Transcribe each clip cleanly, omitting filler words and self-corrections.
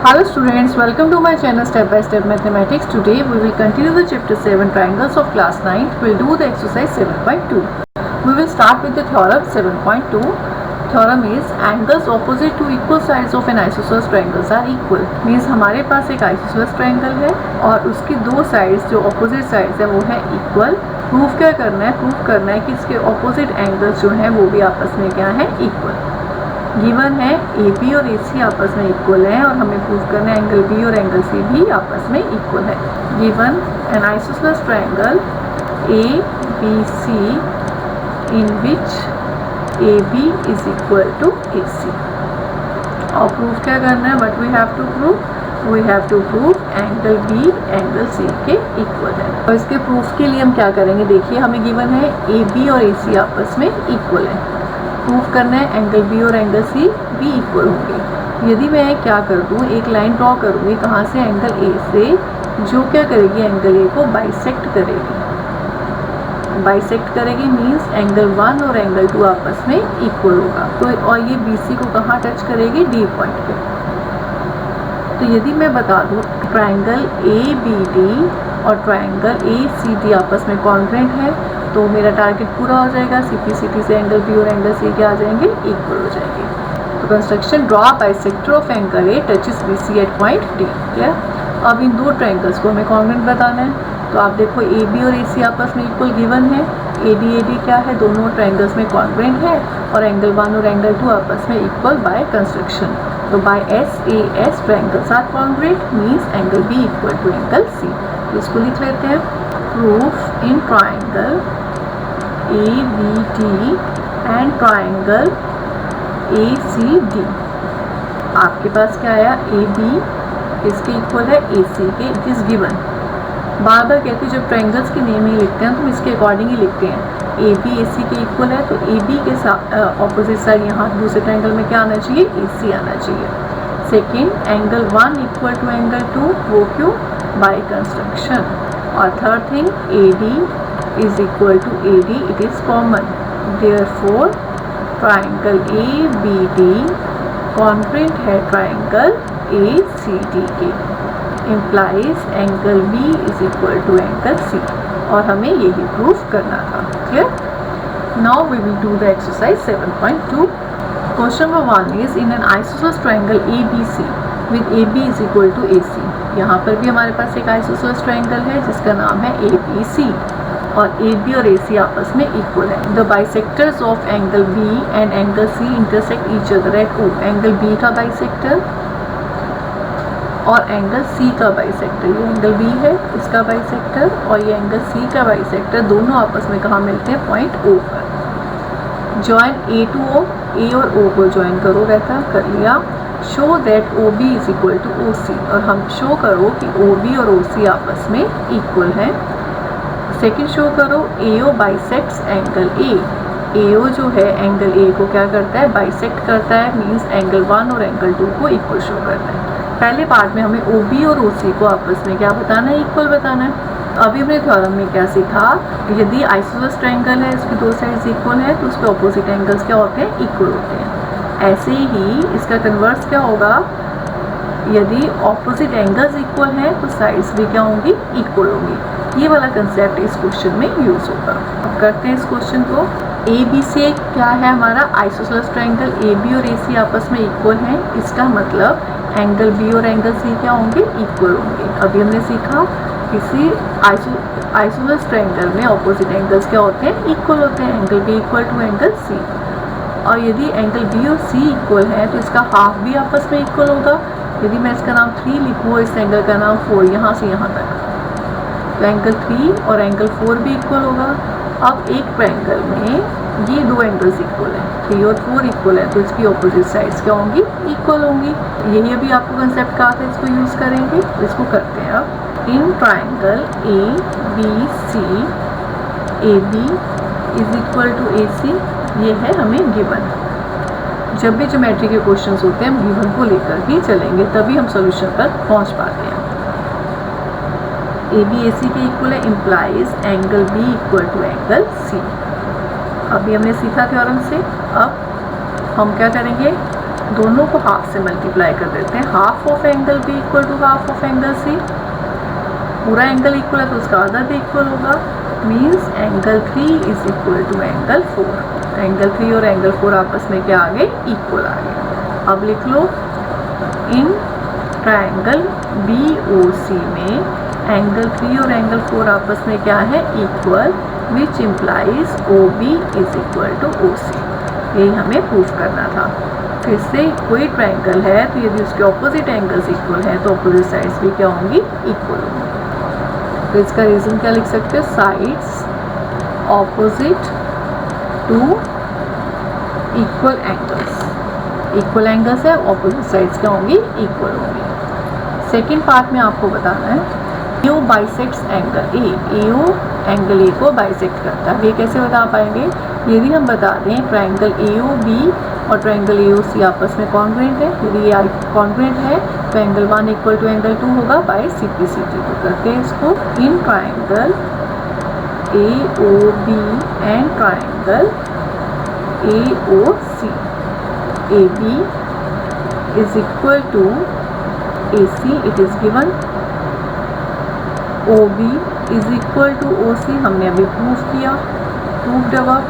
Hello students, welcome to my channel Step by Step Mathematics. Today we will continue the chapter 7 triangles of class 9. We will do the exercise 7.2. We will start with the theorem 7.2. Theorem is angles opposite to equal sides of an isosceles triangles are equal. Means हमारे पास एक isosceles triangle है और उसकी दो sides जो opposite sides है वो है equal. प्रूफ क्या करना है? प्रूफ करना है कि इसके opposite angles जो हैं वो भी आपस में क्या है? equal. गिवन है ए बी और ए सी आपस में इक्वल है और हमें प्रूव करना है एंगल बी और एंगल सी भी आपस में इक्वल है. Given an isosceles triangle A B C in which A B is equal to A C. और प्रूफ क्या करना है? But we have to prove angle B angle C के इक्वल है. और इसके प्रूफ के लिए हम क्या करेंगे? देखिए हमें गिवन है ए बी और ए सी आपस में इक्वल है. प्रूफ करना है एंगल बी और एंगल सी भी इक्वल होंगे. यदि मैं क्या कर दूँ, एक लाइन ड्रॉ करूँगी कहाँ से? एंगल ए से, जो क्या करेगी? एंगल ए को बाइसेक्ट करेगी. बाइसेक्ट करेगी मीन्स एंगल 1 और एंगल 2 आपस में इक्वल होगा. तो और ये बी सी को कहाँ टच करेगी? डी पॉइंट पे. तो यदि मैं बता दूँ ट्रायंगल ए बी डी और ट्रायंगल ए सी डी आपस में कॉन्ग्रुएंट है तो मेरा टारगेट पूरा हो जाएगा. सी पी सी टी से एंगल बी और एंगल सी क्या आ जाएंगे? इक्वल हो जाएंगे. तो construction draw bisector of angle A touches B C at point D. Clear? अब इन दो ट्रायंगल्स को हमें कॉन्ग्रुएंट बताना है. तो आप देखो ए बी और ए सी आपस में इक्वल गिवन है. ए डी क्या है? दोनों ट्रायंगल्स में कॉन्ग्रुएंट है और एंगल 1 और एंगल 2 आपस में इक्वल बाय कंस्ट्रक्शन. तो by S A S triangles are congruent means angle B equal to angle C. तो इसको लिख लेते हैं. Proof in triangle A B D and triangle A C D. आपके पास क्या आया? ए बी इसके इक्वल है ए सी के. It is given. बार बार कहते हैं जब ट्रायंगल्स के नेम ही लिखते हैं तो हम इसके अकॉर्डिंग ही लिखते हैं. ए बी ए सी के इक्वल है तो ए बी के साथ ऑपोजिट साइड यहाँ दूसरे ट्रायंगल में क्या आना चाहिए? ए सी आना चाहिए. Second angle 1 equal to angle 2. वो क्यों? By construction. और third thing A D is equal to AD, it is common. Therefore, triangle ABD congruent है triangle ACD के. Implies angle B is equal to angle C. और हमें यही proof करना था. Clear? Now we will do the exercise 7.2. Question number 1 is in an isosceles triangle ABC with AB is equal to AC. यहाँ पर भी हमारे पास एक isosceles triangle है जिसका नाम है ABC. और ए बी और ए सी आपस में इक्वल है. The bisectors of angle B and angle C intersect each other at O. Angle B का बाइसेक्टर और एंगल सी का बाइसेक्टर. ये एंगल बी है इसका बाइसेक्टर और ये एंगल सी का बाइसेक्टर दोनों आपस में कहाँ मिलते हैं? पॉइंट ओ पर. ज्वाइन ए टू ओ. ए और ओ को ज्वाइन करो. रहता कर लिया. Show that O B is equal to O C. और हम शो करो कि ओ बी और ओ सी आपस में इक्वल है. सेकेंड शो करो ए ओ बाइसेक्ट्स एंगल ए. ए ओ जो है एंगल ए को क्या करता है? बाइसेक्ट करता है मीन्स एंगल 1 और एंगल 2 को इक्वल शो करता है. पहले पार्ट में हमें ओ बी और ओ सी को आपस में क्या बताना है? इक्वल बताना है. अभी हमने थ्योरम में क्या सीखा? यदि आइसोसेलेस ट्रायंगल है इसकी दो साइड्स इक्वल है तो उसके ऑपोजिट एंगल्स क्या होते हैं? इक्वल होते हैं. ऐसे ही इसका कन्वर्स क्या होगा? यदि ऑपोजिट एंगल्स इक्वल हैं तो साइड्स भी क्या होंगी? इक्वल होंगी. ये वाला कंसेप्ट इस क्वेश्चन में यूज होगा. अब करते हैं इस क्वेश्चन को. ए बी से क्या है हमारा? आइसोसेलेस ट्रायंगल ए बी और ए सी आपस में इक्वल हैं. इसका मतलब एंगल बी और एंगल सी क्या होंगे? इक्वल होंगे. अभी हमने सीखा किसी आइसोसेलेस ट्रायंगल में ऑपोजिट एंगल्स क्या होते हैं? इक्वल होते हैं. Angle B equal to angle C. और यदि एंगल बी और सी इक्वल है तो इसका हाफ भी आपस में इक्वल होगा. यदि मैं इसका नाम 3 लिखूँ, इस एंगल का नाम 4, यहाँ से यहाँ तक, तो एंगल 3 और एंगल 4 भी इक्वल होगा. अब एक ट्रायंगल में ये दो एंगल्स इक्वल हैं, 3 और 4 इक्वल है तो इसकी ऑपोजिट साइड्स क्या होंगी? इक्वल होंगी. यही अभी आपको कंसेप्ट कहा था, इसको यूज़ करेंगे. इसको करते हैं अब. In triangle A B C A B is equal to A C. ये है हमें गिवन. जब भी ज्योमेट्री के क्वेश्चंस होते हैं हम गिवन को लेकर ही चलेंगे तभी हम सोल्यूशन तक पहुँच पाते हैं. ए बी ए सी के इक्वल है implies angle B equal to angle C. अभी हमने सीखा थ्योरम से. अब हम क्या करेंगे? दोनों को हाफ से मल्टीप्लाई कर देते हैं। Half of angle B equal to half of angle C, पूरा एंगल इक्वल है तो उसका आधा भी इक्वल होगा, means angle 3 is equal to angle 4। Angle 3 और एंगल 4 आपस में क्या आ गए, इक्वल आ गए। अब लिख लो, इन ट्रायंगल BOC में एंगल 3 और एंगल 4 आपस में क्या है, equal, which implies OB is equal to OC। यही हमें प्रूफ करना था। फिर से कोई ट्रायंगल है तो यदि उसके ऑपोजिट एंगल्स इक्वल हैं तो ऑपोजिट साइड्स भी क्या होंगी, इक्वल होंगी। तो इसका रीज़न क्या लिख सकते हो, sides opposite to equal angles. Equal angles है, ऑपोजिट साइड्स क्या होंगी, इक्वल होंगी। सेकेंड पार्ट में आपको बताना है AO bisects angle A। AO angle A को बाइसेक्ट करता है। ये कैसे बता पाएंगे, यदि हम बता दें ट्रायंगल AOB और ट्रायंगल AOC आपस में कॉन्ग्रुएंट है। यदि ये कॉन्ग्रुएंट है तो एंगल 1 इक्वल टू एंगल 2 होगा बाय CP/CT। तो करते हैं इसको, in triangle AOB and triangle AOC, AB is equal to AC, it is given, OB is equal to OC, हमने अभी प्रूफ किया, proofed above,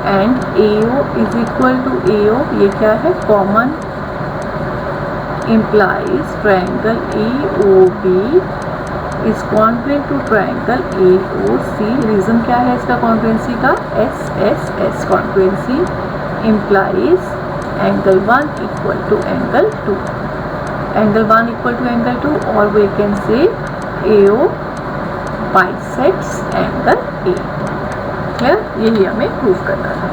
and AO is equal to AO, ये क्या है, common, implies triangle AOB is congruent to triangle AOC। Reason क्या है इसका congruency का, SSS congruency implies angle 1 equal to angle 2, angle 1 equal to angle 2, और we can say AO bisects angle A। Clear, यही हमें प्रूफ करना था।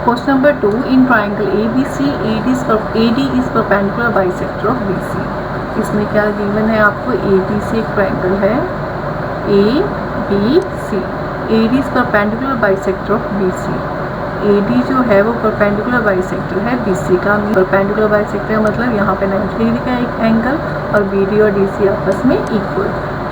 Question number 2, in triangle ABC AD is perpendicular bisector of BC। इसमें क्या given है आपको, ABC एक ट्रायंगल है ABC, AD is perpendicular bisector of BC। AD जो है वो परपेंडिकुलर बाइसेक्टर है BC का। परपेंडिकुलर बाइसेक्टर मतलब यहाँ पे 90 डिग्री का एक एंगल और BD और DC आपस में equal.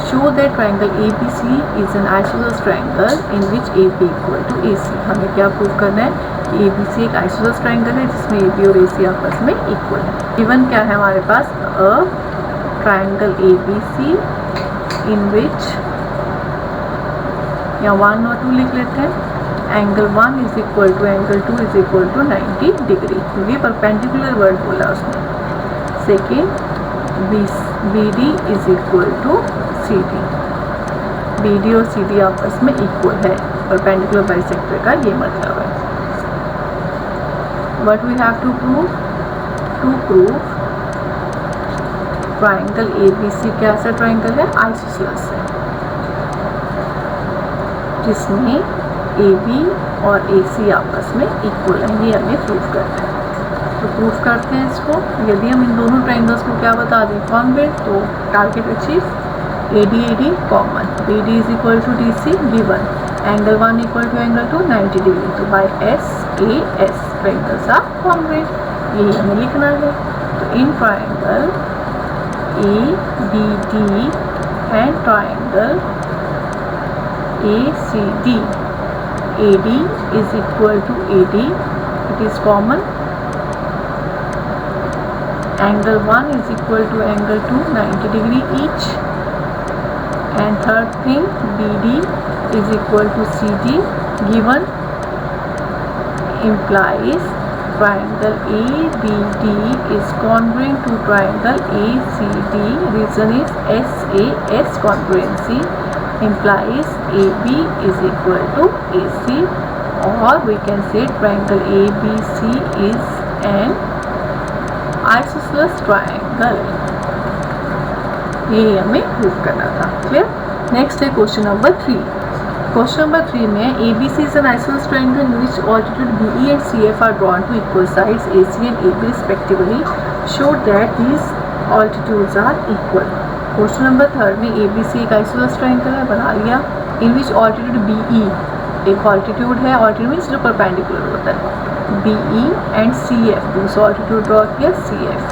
Show that triangle ABC is an isosceles triangle in which AB equal to AC। हमें क्या प्रूव करना है कि ABC एक आइसोसेलेस ट्रायंगल है जिसमें AB और AC आपस में इक्वल है। गिवन क्या है हमारे पास, अ ट्रायंगल ABC इन विच, या 1 और 2 लिख लेते हैं, angle 1 is equal to angle 2 is equal to 90 degree, क्योंकि परपेंडिकुलर वर्ड बोला उसने। Second, BD is equal to CD, BD और CD आपस में इक्वल है, परपेंडिकुलर बाइसेक्टर का ये मतलब है। What we have to prove triangle ABC कैसा ट्रायंगल है, आइसोसेलेस है, जिसमें AB और AC आपस में इक्वल है। ये हमें प्रूफ करना है। तो प्रूफ करते हैं इसको। यदि हम इन दोनों ट्रायंगल्स को क्या बता दें, कॉन्ग्रुएंट, तो target achieve, AD common, BD is equal to DC given, angle 1 equal to angle 2 90 degree, तो by SAS triangles are congruent, यही हमें लिखना है। तो in triangle ABD and triangle ACD, AD is equal to AD, it is common, angle 1 is equal to angle 2 90 degree each, and third thing BD is equal to CD given, implies triangle ABD is congruent to triangle ACD, reason is SAS congruency implies AB is equal to AC, or we can say triangle ABC is an isosceles triangle। ये हमें prove करना था। Clear. Next है question number 3। Question number 3 में ABC is an isosceles triangle in which altitude BE and CF are drawn to equal sides AC and AB respectively, show that these altitudes are equal। Question number 3 में ABC एक isosceles triangle है, बना लिया, in which altitude BE एक altitude है, altitude means जो perpendicular होता है, BE एंड CF दूसरा ऑल्टीट्यूड ड्रॉ किया CF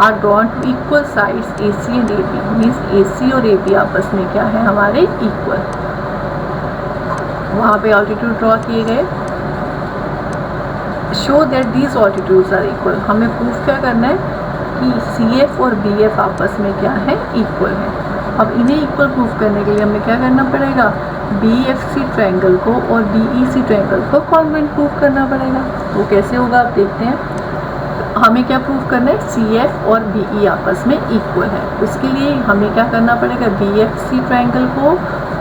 are drawn to equal sides AC and AB, means AC और AB आपस में क्या है हमारे इक्वल। वहाँ पे ऑल्टीट्यूड ड्रॉ किए गए। Show that these altitudes are equal. हमें प्रूफ क्या करना है कि CF और BF आपस में क्या है, इक्वल है। अब इन्हें इक्वल प्रूफ करने के लिए हमें क्या करना पड़ेगा, BFC ट्रायंगल को और BEC ट्रायंगल को कॉन्ग्रुएंट प्रूफ करना पड़ेगा। तो कैसे होगा आप देखते हैं। हमें क्या प्रूफ करना है, CF और BE आपस में इक्वल है। उसके लिए हमें क्या करना पड़ेगा, BFC ट्रायंगल को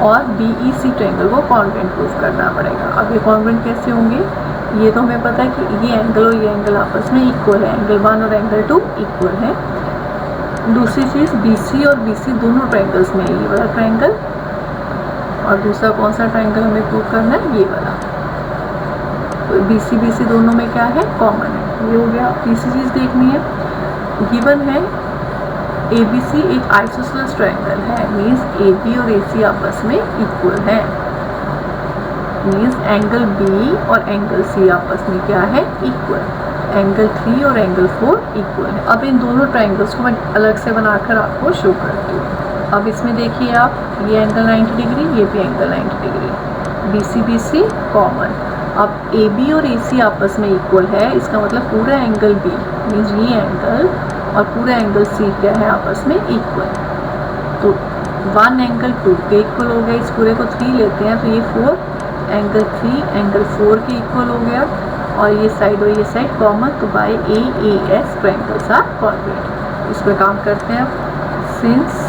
और BEC ट्रायंगल को कॉन्ग्रुएंट प्रूफ करना पड़ेगा। अब ये कॉन्ग्रुएंट कैसे होंगे, ये तो हमें पता है कि ये एंगल और ये एंगल आपस में इक्वल है, एंगल 1 और एंगल 2 इक्वल है। दूसरी चीज़, BC और BC दोनों ट्रायंगल्स में ये वाला ट्रायंगल, और दूसरा कौन सा ट्रायंगल हमें प्रूव करना है, ये वाला। तो BC दोनों में क्या है, कॉमन है। ये हो गया। तीसरी चीज़ देखनी है, गिवन है ABC एक आइसोसेलेस ट्रायंगल है, मीन्स AB और AC आपस में इक्वल है, मीन्स एंगल B और एंगल C आपस में क्या है, इक्वल। एंगल 3 और एंगल 4 इक्वल है। अब इन दोनों ट्रायंगल्स को मैं अलग से बनाकर आपको शो करती हूँ। अब इसमें देखिए आप, ये एंगल 90 डिग्री, ये भी एंगल 90 डिग्री, BC कॉमन। अब AB और AC आपस में इक्वल है, इसका मतलब पूरा एंगल B मीन्स ये एंगल और पूरा एंगल C क्या है, आपस में इक्वल। तो 1 एंगल 2 के इक्वल हो गया, इस पूरे को 3 लेते हैं तो ये 4 एंगल 3 एंगल 4 के इक्वल हो गया, और ये साइड और ये साइड कॉमन, तो by AAS triangles are congruent. इस पर काम करते हैं। Since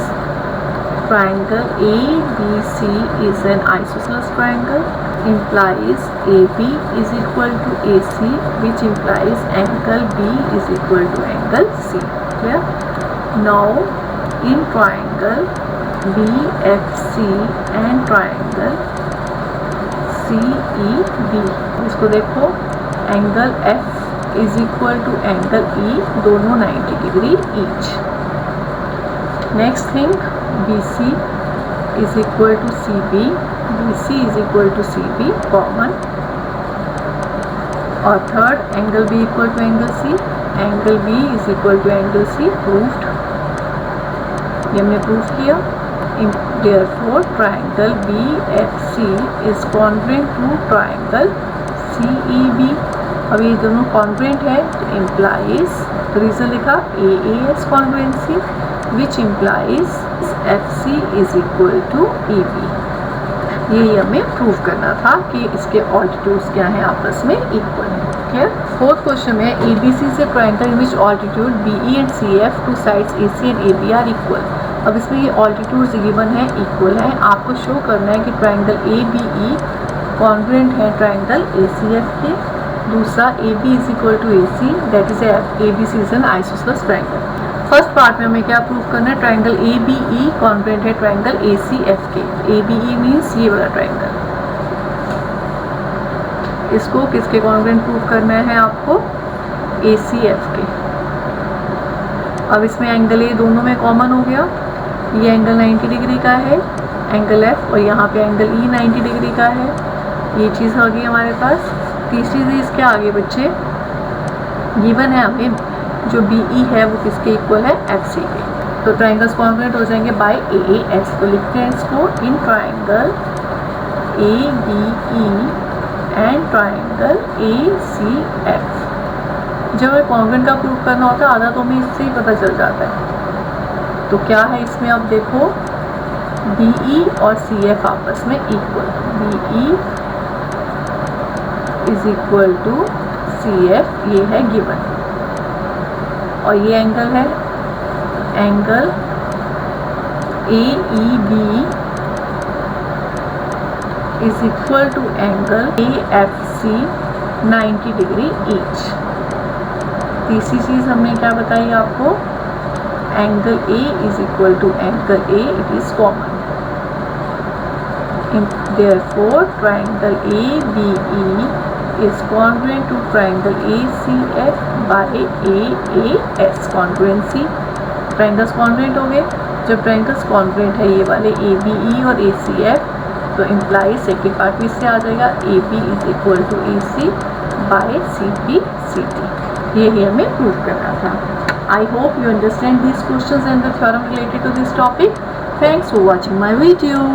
triangle ABC is an isosceles triangle, implies AB is equal to AC, which implies angle B is equal to angle C. Clear? Now in triangle BFC and triangle CEB, इसको देखो, angle F is equal to angle E, दोनों 90 degree each. Next thing, BC is equal to CB, BC is equal to CB common, और third angle B equal to angle C, angle B is equal to angle C proved, ये हमने proof किया। Therefore triangle BFC is congruent to triangle CEB। अब ये दोनों congruent है, तो implies, तो रीजन लिखा AAS congruency, which implies FC is equal to EB। यही हमें प्रूव करना था कि इसके ऑल्टीट्यूड्स क्या हैं, आपस में इक्वल हैं। क्लियर? फोर्थ क्वेश्चन में ABC से triangle which altitude BE and CF to sides AC and AB are equal. अब इसमें ये ऑल्टीट्यूड्स गिवन है, इक्वल है। आपको शो करना है कि ट्रायंगल ABE कॉन्ग्रुएंट है ट्रायंगल ACF के। दूसरा AB is equal to AC, that is ABC is an isosceles triangle. First part में हमें क्या प्रूव करना है, ट्रायंगल ABE कॉन्ग्रुएंट है ट्रायंगल ACF के। ABE मीन्स ये वाला ट्रायंगल, इसको किसके कॉन्ग्रुएंट प्रूव करना है आपको, ACF के। अब इसमें एंगल A दोनों में कॉमन हो गया, ये एंगल 90 डिग्री का है एंगल F, और यहाँ पे एंगल E 90 डिग्री का है। ये चीज़ आ गई हमारे पास। तीसरी चीज़ क्या आगे बच्चे, गिवन है हमें जो BE है वो किसके इक्वल है, FC के। तो ट्रायंगल्स कॉन्ग्रुएंट हो जाएंगे बाय AAS। तो लिखते हैं इसको, in triangle ABE and triangle ACF। जब हमें कॉन्ग्रुएंट का प्रूव करना होता है, आधा तो हमें इससे ही पता चल जाता है। तो क्या है इसमें, अब देखो, BE और CF आपस में equal, BE is equal to CF, ये है गिवन। और ये एंगल है, angle AEB is equal to angle AFC 90 degree each. तीसरी चीज़ हमने क्या बताई आपको, angle A is equal to angle A, it is common. Therefore triangle ABE is congruent to triangle ACF by AAS congruency। Triangles congruent हो गए। जब triangles congruent है ये वाले ABE और ACF, तो इम्प्लाई सेकेंड पार्ट भी इससे आ जाएगा, AB is equal to AC by CP/CT। यही हमें प्रूव करना था। I hope you understand these questions and the theorem related to this topic. Thanks for watching my video.